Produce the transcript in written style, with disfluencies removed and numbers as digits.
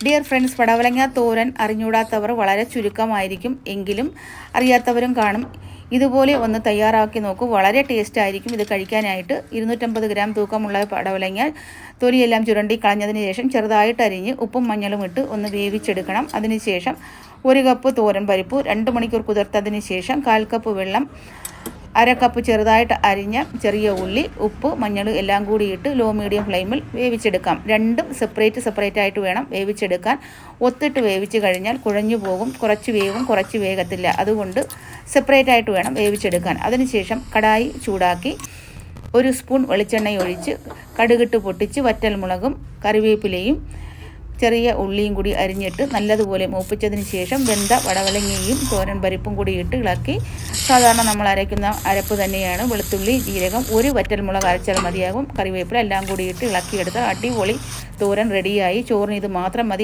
Dear friends, പടവലങ്ങ തോരൻ അറിഞ്ഞൂടാത്തവർ വളരെ ചുരുക്കമായിരിക്കും, എങ്കിലും അറിയാത്തവരും കാണും. ഇതുപോലെ ഒന്ന് തയ്യാറാക്കി നോക്കൂ, വളരെ ടേസ്റ്റ് ആയിരിക്കും ഇത് കഴിക്കാനായിട്ട്. 250 ഗ്രാം തൂക്കമുള്ള പടവലങ്ങ തൊലിയെല്ലാം ചുരണ്ടി കളഞ്ഞതിന് ശേഷം ചെറുതായിട്ട് അരിഞ്ഞ് ഉപ്പും മഞ്ഞളും ഇട്ട് ഒന്ന് വേവിച്ചെടുക്കണം. അതിനുശേഷം 1 കപ്പ് തോരൻ പരിപ്പ് 2 മണിക്കൂർ കുതിർത്തതിന് ശേഷം 1/4 കപ്പ് വെള്ളം, 1/2 കപ്പ് ചെറുതായിട്ട് അരിഞ്ഞ ചെറിയ ഉള്ളി, ഉപ്പ്, മഞ്ഞൾ എല്ലാം കൂടി ഇട്ട് ലോ മീഡിയം ഫ്ലെയിമിൽ വേവിച്ചെടുക്കാം. രണ്ടും സെപ്പറേറ്റ് ആയിട്ട് വേണം വേവിച്ചെടുക്കാൻ. ഒത്തിട്ട് വേവിച്ച് കഴിഞ്ഞാൽ കുഴഞ്ഞു പോകും, കുറച്ച് വേവും കുറച്ച് വേഗത്തില്ല. അതുകൊണ്ട് സെപ്പറേറ്റ് ആയിട്ട് വേണം വേവിച്ചെടുക്കാൻ. അതിനുശേഷം കടായി ചൂടാക്കി 1 സ്പൂൺ വെളിച്ചെണ്ണ ഒഴിച്ച് കടുകിട്ട് പൊട്ടിച്ച് വറ്റൽമുളകും കറിവേപ്പിലയും ചെറിയ ഉള്ളിയും കൂടി അരിഞ്ഞിട്ട് നല്ലതുപോലെ മൂപ്പിച്ചതിന് ശേഷം വെന്ത വടവലങ്ങയും തോരൻ പരിപ്പും കൂടി ഇട്ട് ഇളക്കി, സാധാരണ നമ്മൾ അരയ്ക്കുന്ന അരപ്പ് തന്നെയാണ്. വെളുത്തുള്ളി, ജീരകം, 1 വറ്റൽമുളക് അരച്ചാൽ മതിയാകും, കറിവേപ്പില എല്ലാം കൂടി ഇട്ട് ഇളക്കിയെടുത്ത് അടിപൊളി തോരൻ റെഡിയായി. ചോറിന് ഇത് മാത്രം മതി.